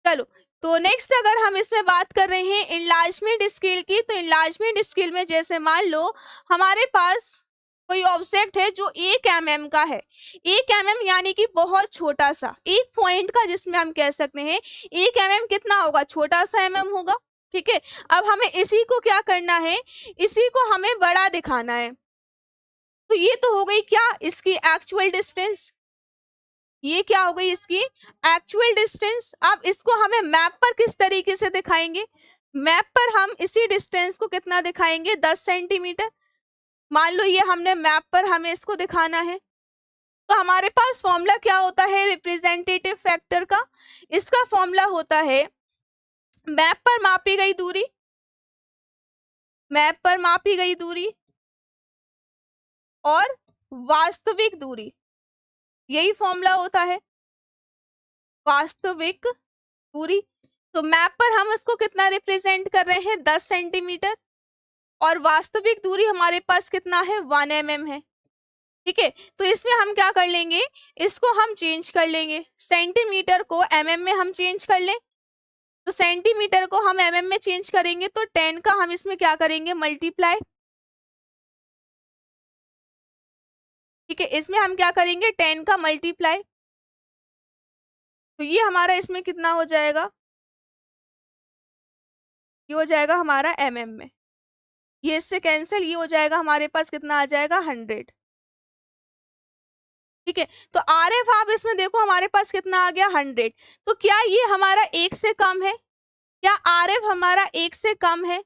चलो, तो नेक्स्ट अगर हम इसमें बात कर रहे हैं इनलार्जमेंट स्केल की, तो इनलार्जमेंट स्केल में जैसे मान लो हमारे पास कोई ऑब्जेक्ट है जो 1 mm का है। 1 mm यानी कि बहुत छोटा सा, एक पॉइंट का, जिसमें हम कह सकते हैं 1 mm कितना होगा, छोटा सा mm होगा, ठीक है। अब हमें इसी को क्या करना है, इसी को हमें बड़ा दिखाना है। तो ये तो हो गई क्या, इसकी एक्चुअल डिस्टेंस, ये क्या हो गई इसकी एक्चुअल डिस्टेंस। अब इसको हमें मैप पर किस तरीके से दिखाएंगे, मैप पर हम इसी डिस्टेंस को कितना दिखाएंगे, 10 सेंटीमीटर। मान लो ये हमने मैप पर हमें इसको दिखाना है, तो हमारे पास फॉर्मूला क्या होता है रिप्रेजेंटेटिव फैक्टर का, इसका फॉर्मूला होता है मैप पर मापी गई दूरी, मैप पर मापी गई दूरी और वास्तविक दूरी, यही फॉर्मूला होता है, वास्तविक दूरी। तो मैप पर हम उसको कितना रिप्रेजेंट कर रहे हैं, 10 सेंटीमीटर, और वास्तविक दूरी हमारे पास कितना है, 1 mm है, ठीक है। तो इसमें हम क्या कर लेंगे, इसको हम चेंज कर लेंगे, सेंटीमीटर को mm में हम चेंज कर लें। तो सेंटीमीटर को हम mm में चेंज करेंगे तो 10 का हम इसमें क्या करेंगे, मल्टीप्लाई, ठीक है। इसमें हम क्या करेंगे, 10 का मल्टीप्लाई, तो ये हमारा इसमें कितना हो जाएगा, ये हो जाएगा हमारा mm में, ये इससे कैंसिल, ये हो जाएगा हमारे पास कितना आ जाएगा, 100, ठीक है। तो RF आप इसमें देखो हमारे पास कितना आ गया, 100। तो क्या ये हमारा 1 से कम है, क्या RF हमारा 1 से कम है,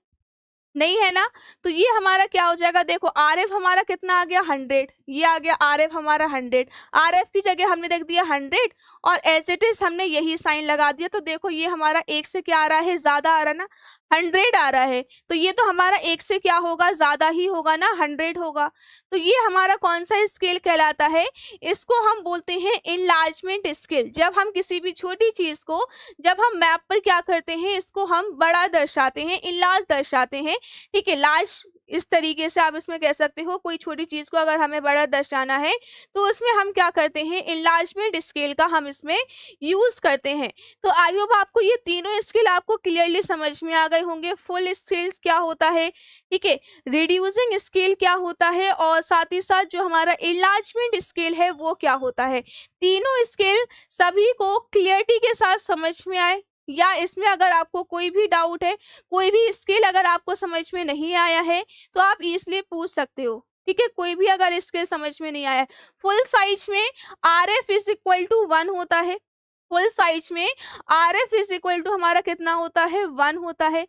नहीं है ना। तो ये हमारा क्या हो जाएगा, देखो RF हमारा कितना आ गया, 100, ये आ गया RF हमारा 100, RF की जगह हमने रख दिया 100 और एज इट इज हमने यही साइन लगा दिया। तो देखो ये हमारा 1 से क्या आ रहा है, ज्यादा आ रहा है ना, 100 आ रहा है। तो ये तो हमारा 1 से क्या होगा, ज्यादा ही होगा ना, 100 होगा। तो ये हमारा कौन सा स्केल कहलाता है, इसको हम बोलते हैं इनलार्जमेंट स्केल। जब हम किसी भी छोटी चीज को, जब हम मैप पर क्या करते हैं, इसको हम बड़ा दर्शाते हैं, इनलार्ज दर्शाते हैं, ठीक है। लार्ज इस तरीके से आप इसमें कह सकते हो, कोई छोटी चीज को अगर हमें बड़ा दर्शाना है तो उसमें हम क्या करते हैं, इनलार्जमेंट स्केल का हम इसमें यूज करते हैं। तो आई होप आपको ये तीनों स्केल आपको क्लियरली समझ में आ गए होंगे। फुल स्केल क्या होता है, ठीक है, रिड्यूसिंग स्केल क्या होता है, और साथ ही साथ जो हमारा इनलार्जमेंट स्केल है वो क्या होता है। तीनों स्केल सभी को क्लियरिटी के साथ समझ में आए, या इसमें अगर आपको कोई भी डाउट है, कोई भी स्केल अगर आपको समझ में नहीं आया है तो आप इसलिए पूछ सकते हो, ठीक है। कोई भी अगर स्केल समझ में नहीं आया है, फुल साइज में RF इज इक्वल टू 1 होता है, फुल साइज में RF इज इक्वल टू हमारा कितना होता है, 1 होता है।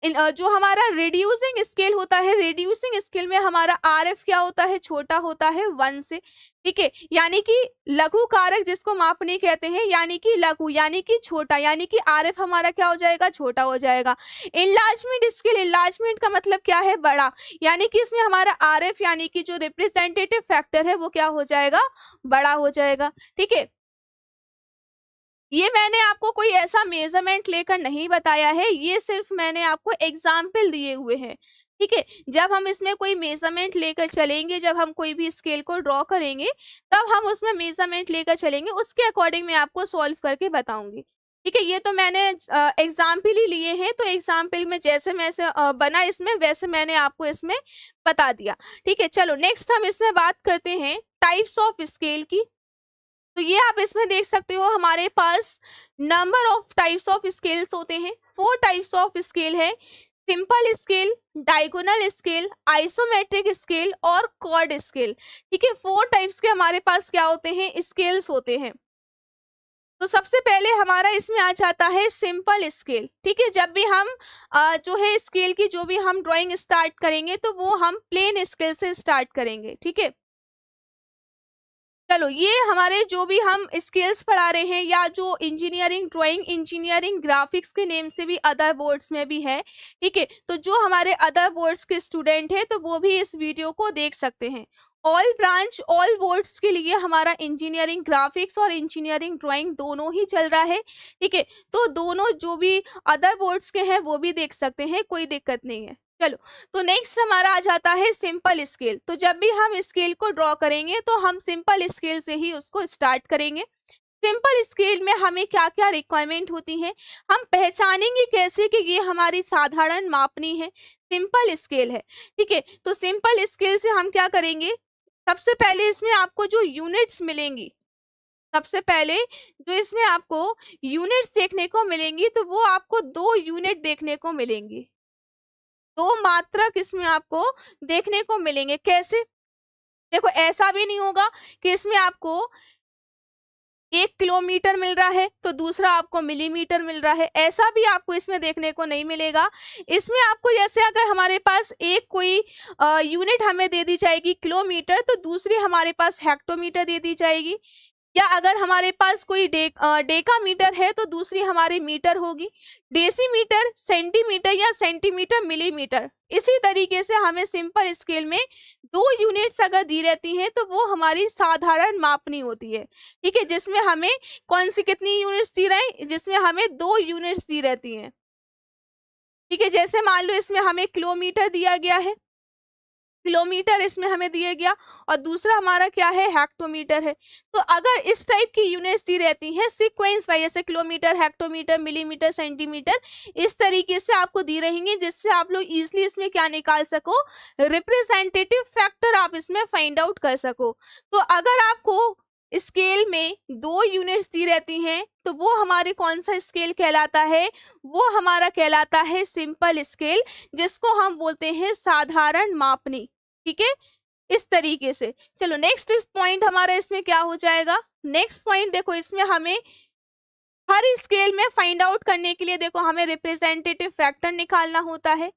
जो हमारा रिड्यूसिंग स्केल होता है, रिड्यूसिंग स्केल में हमारा RF क्या होता है, छोटा होता है 1 से, ठीक है। यानी कि लघु कारक जिसको मापने कहते हैं, यानी कि लघु यानी कि छोटा, यानी कि RF हमारा क्या हो जाएगा, छोटा हो जाएगा। इनलार्जमेंट स्केल, इनलार्जमेंट का मतलब क्या है, बड़ा, यानी कि इसमें हमारा RF यानी कि जो रिप्रेजेंटेटिव फैक्टर है वो क्या हो जाएगा, बड़ा हो जाएगा, ठीक है। ये मैंने आपको कोई ऐसा मेजरमेंट लेकर नहीं बताया है, ये सिर्फ मैंने आपको एग्जाम्पल दिए हुए हैं, ठीक है? जब हम इसमें कोई मेज़रमेंट लेकर चलेंगे, जब हम कोई भी स्केल को ड्रॉ करेंगे, तब हम उसमें मेज़रमेंट लेकर चलेंगे, उसके अकॉर्डिंग मैं आपको सॉल्व करके बताऊँगी। ठीक है? ये तो मैंने एग्ज़ाम्पल ही लिए हैं, तो एग्ज़ाम्पल में जैसे बना इसमें, वैसे मैंने आपको इसमें बता दिया। ठीक है? चलो नेक्स्ट हम इसमें बात करते हैं टाइप्स ऑफ स्केल की। तो ये आप इसमें देख सकते हो, हमारे पास number of types of scales होते हैं। 4 टाइप्स ऑफ स्केल है। Simple scale, diagonal scale, isometric scale और कॉर्ड स्केल। ठीक है, 4 टाइप्स के हमारे पास क्या होते हैं, स्केल्स होते हैं। तो सबसे पहले हमारा इसमें आ जाता है सिंपल स्केल। ठीक है, जब भी हम जो है स्केल की जो भी हम ड्राइंग स्टार्ट करेंगे, तो वो हम प्लेन स्केल से स्टार्ट करेंगे। ठीक है, चलो ये हमारे जो भी हम स्किल्स पढ़ा रहे हैं, या जो इंजीनियरिंग ड्राइंग, इंजीनियरिंग ग्राफिक्स के नेम से भी अदर बोर्ड्स में भी है। ठीक है, तो जो हमारे अदर बोर्ड्स के स्टूडेंट हैं, तो वो भी इस वीडियो को देख सकते हैं। ऑल ब्रांच, ऑल बोर्ड्स के लिए हमारा इंजीनियरिंग ग्राफिक्स और इंजीनियरिंग ड्राइंग दोनों ही चल रहा है। ठीक है, तो दोनों जो भी अदर बोर्ड्स के हैं वो भी देख सकते हैं, कोई दिक्कत नहीं है। चलो, तो नेक्स्ट हमारा आ जाता है सिंपल स्केल। तो जब भी हम स्केल को ड्रॉ करेंगे, तो हम सिंपल स्केल से ही उसको स्टार्ट करेंगे। सिंपल स्केल में हमें क्या क्या रिक्वायरमेंट होती है, हम पहचानेंगे कैसे कि ये हमारी साधारण मापनी है, सिंपल स्केल है। ठीक है, तो सिंपल स्केल से हम क्या करेंगे, सबसे पहले इसमें आपको जो यूनिट्स मिलेंगी, सबसे पहले जो इसमें आपको यूनिट्स देखने को मिलेंगी, तो वो आपको 2 यूनिट देखने को मिलेंगी। 2 मात्रक इसमें आपको देखने को मिलेंगे। कैसे? देखो, ऐसा भी नहीं होगा कि इसमें आपको 1 किलोमीटर मिल रहा है तो दूसरा आपको मिलीमीटर मिल रहा है, ऐसा भी आपको इसमें देखने को नहीं मिलेगा। इसमें आपको जैसे अगर हमारे पास एक कोई यूनिट हमें दे दी जाएगी किलोमीटर, तो दूसरी हमारे पास हेक्टोमीटर दे दी जाएगी। या अगर हमारे पास कोई डेकामीटर है, तो दूसरी हमारी मीटर होगी। डेसीमीटर, सेंटीमीटर, या सेंटीमीटर, मिलीमीटर। इसी तरीके से हमें सिंपल स्केल में 2 यूनिट्स अगर दी रहती हैं, तो वो हमारी साधारण मापनी होती है। ठीक है, जिसमें हमें कौन सी कितनी यूनिट्स दी रहे हैं, जिसमें हमें 2 यूनिट्स दी रहती हैं। ठीक है, जैसे मान लो इसमें हमें किलोमीटर दिया गया है, किलोमीटर इसमें हमें दिया गया, और दूसरा हमारा क्या है, हेक्टोमीटर है। तो अगर इस टाइप की यूनिट्स दी रहती हैं सीक्वेंस वाइज, जैसे किलोमीटर, हेक्टोमीटर, मिलीमीटर, सेंटीमीटर, इस तरीके से आपको दी रहेंगी, जिससे आप लोग इजिली इसमें क्या निकाल सको, रिप्रेजेंटेटिव फैक्टर आप इसमें फाइंड आउट कर सको। तो अगर आपको स्केल में 2 यूनिट्स दी रहती हैं, तो वो हमारे कौन सा स्केल कहलाता है, वो हमारा कहलाता है सिंपल स्केल, जिसको हम बोलते हैं साधारण मापनी। ठीक है, इस तरीके से। चलो नेक्स्ट इस पॉइंट हमारा इसमें क्या हो जाएगा, नेक्स्ट पॉइंट देखो, इसमें हमें हर स्केल में फाइंड आउट करने के लिए देखो हमें रिप्रेजेंटेटिव फैक्टर निकालना होता है।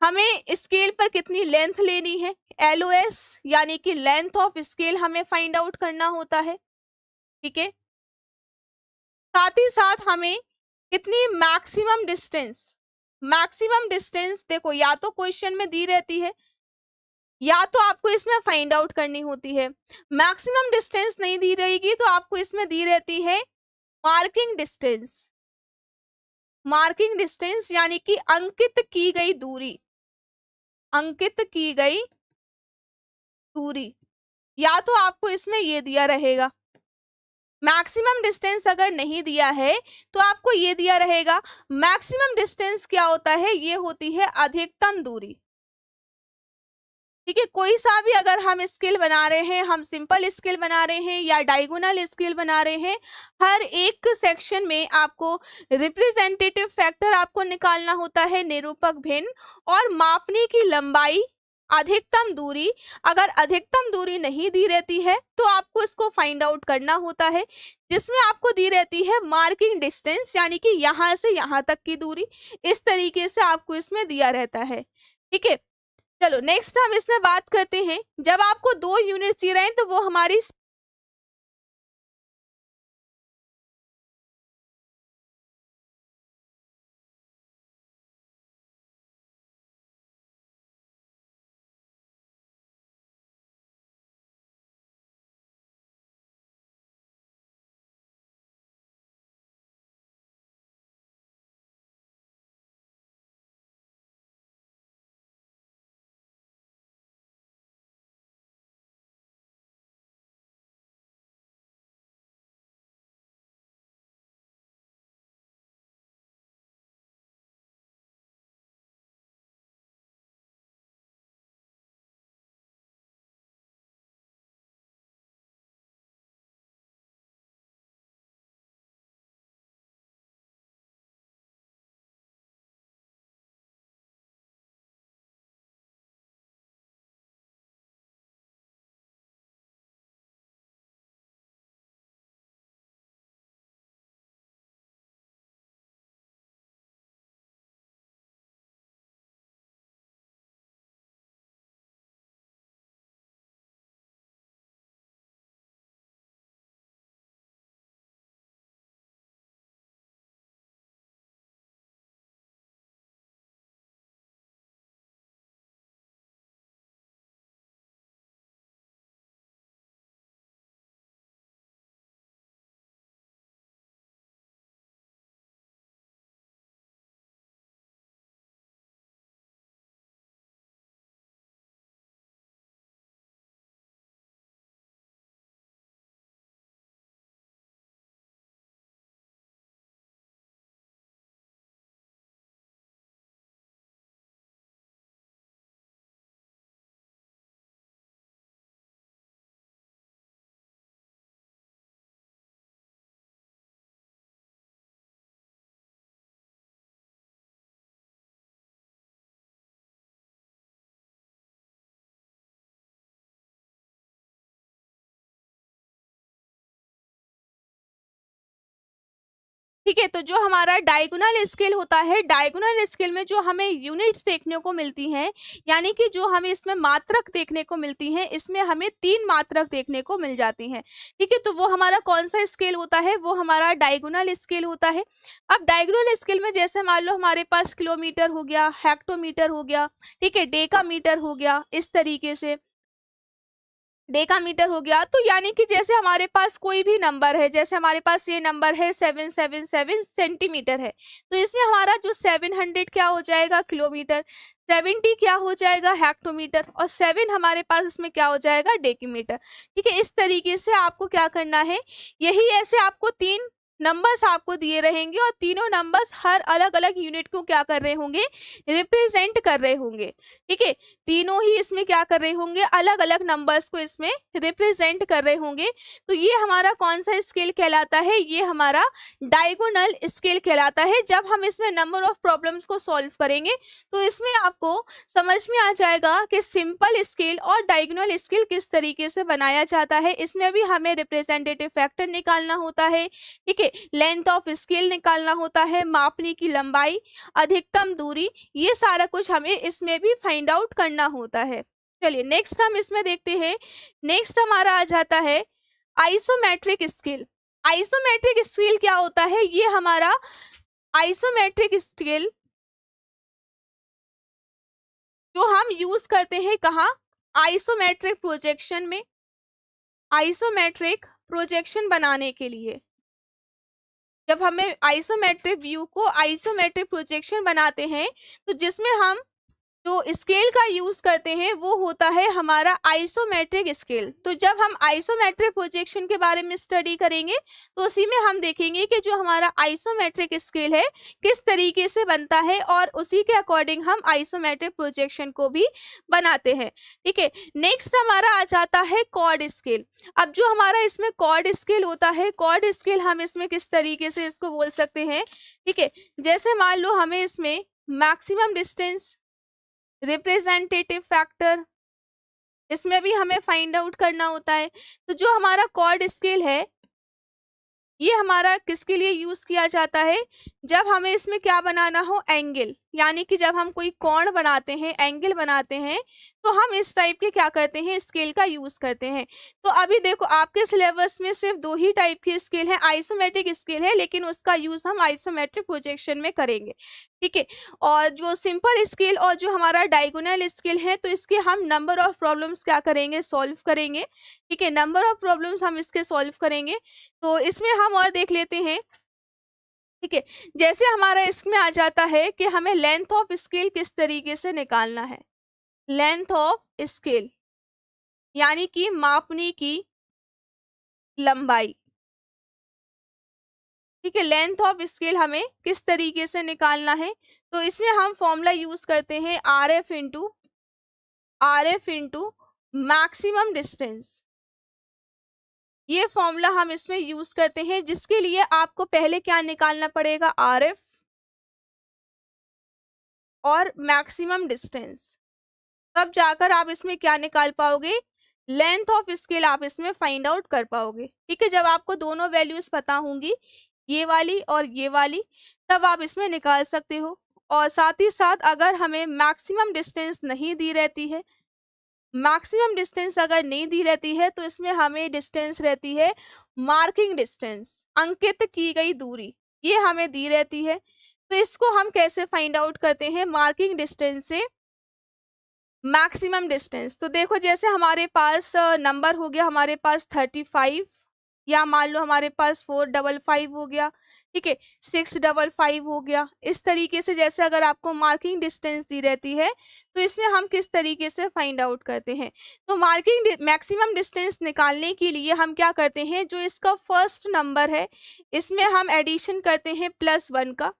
हमें स्केल पर कितनी लेंथ लेनी है, एलओएस यानी कि लेंथ ऑफ स्केल हमें फाइंड आउट करना होता है। ठीक है, साथ ही साथ हमें कितनी मैक्सिमम डिस्टेंस देखो, या तो क्वेश्चन में दी रहती है, या तो आपको इसमें फाइंड आउट करनी होती है। मैक्सिमम डिस्टेंस नहीं दी रहेगी, तो आपको इसमें दी रहती है मार्किंग डिस्टेंस। मार्किंग डिस्टेंस यानी कि अंकित की गई दूरी, अंकित की गई दूरी, या तो आपको इसमें ये दिया रहेगा। मैक्सिमम डिस्टेंस अगर नहीं दिया है, तो आपको ये दिया रहेगा। मैक्सिमम डिस्टेंस क्या होता है, ये होती है अधिकतम दूरी। ठीक है, कोई सा भी अगर हम स्केल बना रहे हैं, हम सिंपल स्केल बना रहे हैं या डायगोनल स्केल बना रहे हैं, हर एक सेक्शन में आपको रिप्रेजेंटेटिव फैक्टर आपको निकालना होता है, निरूपक भिन्न, और मापने की लंबाई, अधिकतम दूरी। अगर अधिकतम दूरी नहीं दी रहती है, तो आपको इसको फाइंड आउट करना होता है, जिसमें आपको दी रहती है मार्किंग डिस्टेंस, यानी कि यहाँ से यहाँ तक की दूरी। इस तरीके से आपको इसमें दिया रहता है। ठीक है, चलो नेक्स्ट हम इसमें बात करते हैं, जब आपको 2 यूनिट्स दिए रहे हैं, तो वो हमारी ठीक है, तो जो हमारा डायगोनल स्केल होता है, डायगोनल स्केल में जो हमें यूनिट्स देखने को मिलती हैं, यानी कि जो हमें इसमें मात्रक देखने को मिलती हैं, इसमें हमें 3 मात्रक देखने को मिल जाती हैं। ठीक है, तो वो हमारा कौन सा स्केल होता है, वो हमारा डायगोनल स्केल होता है। अब डायगोनल स्केल में जैसे मान लो हमारे पास किलोमीटर हो गया, हेक्टोमीटर हो गया, ठीक है, डेकामीटर हो गया, इस तरीके से डेकामीटर हो गया। तो यानी कि जैसे हमारे पास कोई भी नंबर है, जैसे हमारे पास ये नंबर है 777 सेंटीमीटर है, तो इसमें हमारा जो 700 क्या हो जाएगा किलोमीटर, 70 क्या हो जाएगा हेक्टोमीटर, और 7 हमारे पास इसमें क्या हो जाएगा डेसीमीटर। ठीक है, इस तरीके से आपको क्या करना है, यही ऐसे आपको 3 नंबर्स आपको दिए रहेंगे और तीनों नंबर्स हर अलग अलग यूनिट को क्या कर रहे होंगे, रिप्रेजेंट कर रहे होंगे। ठीक है, तीनों ही इसमें क्या कर रहे होंगे, अलग अलग नंबर्स को इसमें रिप्रेजेंट कर रहे होंगे। तो ये हमारा कौन सा स्केल कहलाता है, ये हमारा डायगोनल स्केल कहलाता है। जब हम इसमें नंबर ऑफ प्रॉब्लम्स को सॉल्व करेंगे तो इसमें आपको समझ में आ जाएगा कि सिंपल स्केल और डायगोनल स्केल किस तरीके से बनाया जाता है। इसमें भी हमें रिप्रेजेंटेटिव फैक्टर निकालना होता है, ठीक है, लेंथ ऑफ स्केल निकालना होता है, मापने की लंबाई, अधिकतम दूरी, ये सारा कुछ हमें इसमें भी फाइंड आउट करना होता है। चलिए नेक्स्ट हम इसमें देखते हैं। नेक्स्ट हमारा आ जाता है आइसोमेट्रिक स्केल। आइसोमेट्रिक स्केल क्या होता है, ये हमारा आइसोमेट्रिक स्केल जो हम यूज करते हैं कहाँ, आइसोमेट्रिक प्रोजेक्शन में, आइसोमेट्रिक प्रोजेक्शन बनाने के लिए। जब हमें आइसोमेट्रिक व्यू को आइसोमेट्रिक प्रोजेक्शन बनाते हैं तो जिसमें हम जो स्केल का यूज करते हैं वो होता है हमारा आइसोमेट्रिक स्केल। तो जब हम आइसोमेट्रिक प्रोजेक्शन के बारे में स्टडी करेंगे तो उसी में हम देखेंगे कि जो हमारा आइसोमेट्रिक स्केल है किस तरीके से बनता है और उसी के अकॉर्डिंग हम आइसोमेट्रिक प्रोजेक्शन को भी बनाते हैं। ठीक है, नेक्स्ट हमारा आ जाता है कॉर्ड स्केल। अब जो हमारा इसमें कॉर्ड स्केल होता है, कॉर्ड स्केल हम इसमें किस तरीके से इसको बोल सकते हैं, ठीक है, जैसे मान लो हमें इसमें मैक्सिमम डिस्टेंस, रिप्रेजेंटेटिव फैक्टर, इसमें भी हमें फाइंड आउट करना होता है। तो जो हमारा कॉर्ड स्केल है ये हमारा किसके लिए यूज किया जाता है, जब हमें इसमें क्या बनाना हो, एंगल, यानी कि जब हम कोई कोण बनाते हैं, एंगल बनाते हैं, तो हम इस टाइप के क्या करते हैं, स्केल का यूज करते हैं। तो अभी देखो आपके सिलेबस में सिर्फ 2 ही टाइप की स्केल है, आइसोमेट्रिक स्केल है, लेकिन उसका यूज हम आइसोमेट्रिक प्रोजेक्शन में करेंगे। ठीक है, और जो सिंपल स्केल और जो हमारा डायगोनल स्केल है तो इसके हम नंबर ऑफ प्रॉब्लम्स क्या करेंगे, सॉल्व करेंगे। ठीक है, नंबर ऑफ प्रॉब्लम्स हम इसके सॉल्व करेंगे। तो इसमें हम और देख लेते हैं। ठीक है, जैसे हमारा इसमें आ जाता है कि हमें लेंथ ऑफ स्केल किस तरीके से निकालना है, लेंथ ऑफ स्केल यानी कि मापने की लंबाई। ठीक है, लेंथ ऑफ स्केल हमें किस तरीके से निकालना है, तो इसमें हम फॉर्मूला यूज करते हैं R F into maximum distance. ये फॉर्मूला हम इसमें यूज करते हैं, जिसके लिए आपको पहले क्या निकालना पड़ेगा, आर एफ और मैक्सिमम डिस्टेंस, तब जाकर आप इसमें क्या निकाल पाओगे, लेंथ ऑफ स्केल आप इसमें फाइंड आउट कर पाओगे। ठीक है, जब आपको दोनों वैल्यूज पता होंगी, ये वाली और ये वाली, तब आप इसमें निकाल सकते हो। और साथ ही साथ अगर हमें मैक्सिमम डिस्टेंस नहीं दी रहती है, मैक्सिमम डिस्टेंस अगर नहीं दी रहती है तो इसमें हमें डिस्टेंस रहती है मार्किंग डिस्टेंस, अंकित की गई दूरी, ये हमें दी रहती है। तो इसको हम कैसे फाइंड आउट करते हैं, मार्किंग डिस्टेंस से मैक्सिमम डिस्टेंस। तो देखो जैसे हमारे पास नंबर हो गया, हमारे पास 35, या मान लो हमारे पास 455 हो गया, ठीक है, 655 हो गया। इस तरीके से जैसे अगर आपको मार्किंग डिस्टेंस दी रहती है तो इसमें हम किस तरीके से फाइंड आउट करते हैं, तो मार्किंग मैक्सिमम डिस्टेंस निकालने के लिए हम क्या करते हैं, जो इसका फर्स्ट नंबर है इसमें हम एडिशन करते हैं +1 का,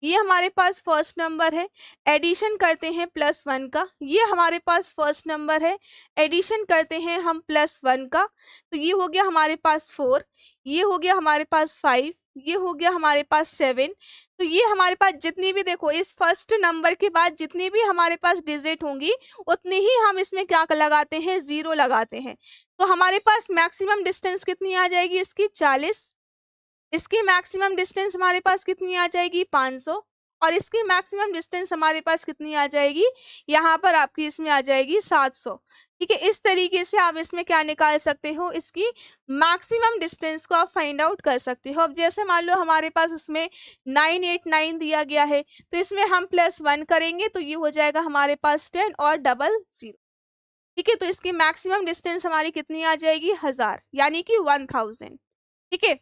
ये हमारे पास फर्स्ट नंबर है, एडिशन करते हैं +1 का, ये हमारे पास फर्स्ट नंबर है, एडिशन करते हैं हम +1 का, तो ये हो गया हमारे पास 4, ये हो गया हमारे पास 5, ये हो गया हमारे पास 7। तो ये हमारे पास जितनी भी, देखो इस फर्स्ट नंबर के बाद जितनी भी हमारे पास डिजिट होंगी उतनी ही हम इसमें क्या लगाते हैं, 0 लगाते हैं। तो हमारे पास मैक्सिमम डिस्टेंस कितनी आ जाएगी इसकी, 40। इसकी मैक्सिमम डिस्टेंस हमारे पास कितनी आ जाएगी 500, और इसकी मैक्सिमम डिस्टेंस हमारे पास कितनी आ जाएगी, यहाँ पर आपकी इसमें आ जाएगी 700। ठीक है, इस तरीके से आप इसमें क्या निकाल सकते हो, इसकी मैक्सिमम डिस्टेंस को आप फाइंड आउट कर सकते हो। अब जैसे मान लो हमारे पास इसमें 989 दिया गया है, तो इसमें हम +1 करेंगे तो ये हो जाएगा हमारे पास 10 और 00। ठीक है, तो इसकी मैक्सिमम डिस्टेंस हमारी कितनी आ जाएगी 1000, यानी कि 1000। ठीक है,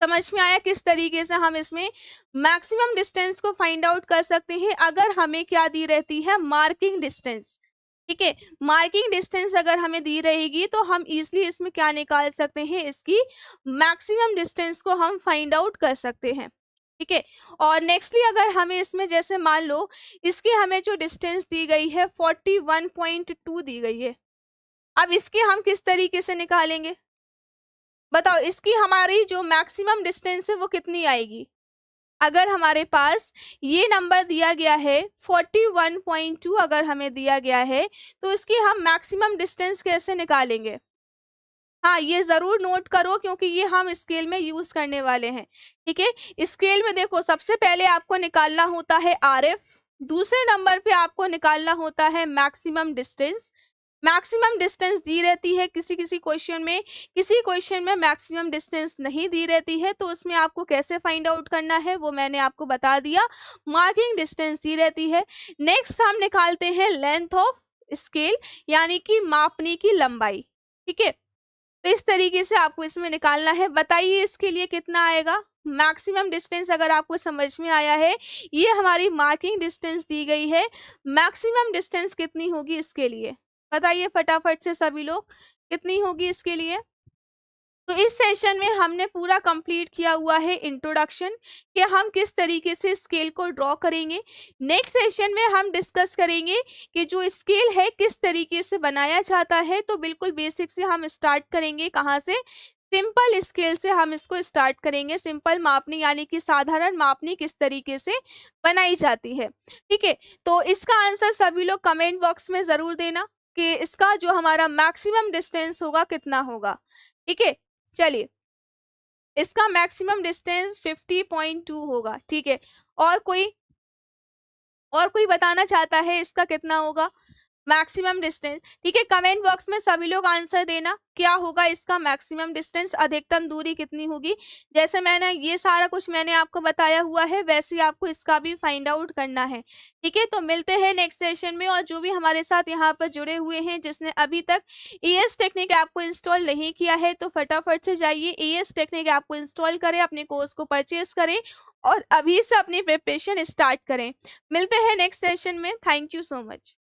समझ में आया किस तरीके से हम इसमें मैक्सिमम डिस्टेंस को फाइंड आउट कर सकते हैं अगर हमें क्या दी रहती है, मार्किंग डिस्टेंस। ठीक है, मार्किंग डिस्टेंस अगर हमें दी रहेगी तो हम इजीली इसमें क्या निकाल सकते हैं, इसकी मैक्सिमम डिस्टेंस को हम फाइंड आउट कर सकते हैं। ठीक है, और नेक्स्टली अगर हमें इसमें जैसे मान लो इसकी हमें जो डिस्टेंस दी गई है 41.2 दी गई है, अब इसकी हम किस तरीके से निकालेंगे, बताओ। इसकी हमारी जो मैक्सिमम डिस्टेंस है वो कितनी आएगी, अगर हमारे पास ये नंबर दिया गया है 41.2 अगर हमें दिया गया है, तो इसकी हम मैक्सिमम डिस्टेंस कैसे निकालेंगे। हाँ, ये जरूर नोट करो क्योंकि ये हम स्केल में यूज करने वाले हैं। ठीक है, स्केल में देखो सबसे पहले आपको निकालना होता है RF, दूसरे नंबर पे आपको निकालना होता है मैक्सिमम डिस्टेंस। मैक्सिमम डिस्टेंस दी रहती है किसी किसी क्वेश्चन में, किसी क्वेश्चन में मैक्सिमम डिस्टेंस नहीं दी रहती है, तो उसमें आपको कैसे फाइंड आउट करना है वो मैंने आपको बता दिया। मार्किंग डिस्टेंस दी रहती है। नेक्स्ट हम निकालते हैं लेंथ ऑफ स्केल, यानी कि मापनी की लंबाई। ठीक है, तो इस तरीके से आपको इसमें निकालना है। बताइए इसके लिए कितना आएगा, मैक्सिमम डिस्टेंस अगर आपको समझ में आया है, ये हमारी मार्किंग डिस्टेंस दी गई है, मैक्सिमम डिस्टेंस कितनी होगी इसके लिए, बताइए फटाफट से सभी लोग, कितनी होगी इसके लिए। तो इस सेशन में हमने पूरा कंप्लीट किया हुआ है इंट्रोडक्शन कि हम किस तरीके से स्केल को ड्रॉ करेंगे। नेक्स्ट सेशन में हम डिस्कस करेंगे कि जो स्केल है किस तरीके से बनाया जाता है। तो बिल्कुल बेसिक से हम स्टार्ट करेंगे, कहाँ से, सिंपल स्केल से हम इसको स्टार्ट करेंगे। सिंपल मापनी यानी कि साधारण मापनी किस तरीके से बनाई जाती है। ठीक है, तो इसका आंसर सभी लोग कमेंट बॉक्स में जरूर देना कि इसका जो हमारा मैक्सिमम डिस्टेंस होगा कितना होगा। ठीक है, चलिए इसका मैक्सिमम डिस्टेंस 50.2 होगा। ठीक है, और कोई बताना चाहता है इसका कितना होगा मैक्सिमम डिस्टेंस। ठीक है, कमेंट बॉक्स में सभी लोग आंसर देना क्या होगा इसका मैक्सिमम डिस्टेंस, अधिकतम दूरी कितनी होगी। जैसे मैंने ये सारा कुछ मैंने आपको बताया हुआ है वैसे ही आपको इसका भी फाइंड आउट करना है। ठीक है, तो मिलते हैं नेक्स्ट सेशन में। और जो भी हमारे साथ यहाँ पर जुड़े हुए हैं जिसने अभी तक एएस टेक्निक ऐप को इंस्टॉल नहीं किया है, तो फटाफट से जाइए एएस टेक्निक ऐप को इंस्टॉल करें, अपने कोर्स को परचेज करें और अभी से अपनी प्रिपरेशन स्टार्ट करें। मिलते हैं नेक्स्ट सेशन में। Thank you so much.